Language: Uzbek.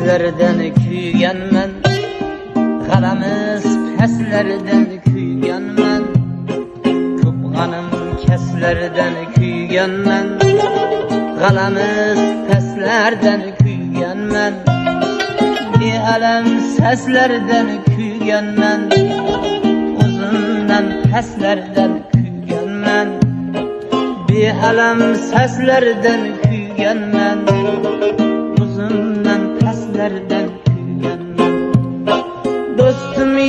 Peslerden kuyganman, g'alamiz peslerden kuyganman. Ko'p g'anim keslerden kuyganman, g'alamiz peslerden kuyganman. Bealam seslerden kuyganman, uzundan peslerden kuyganman. Bealam seslerden kuyganman, uzundan peslerden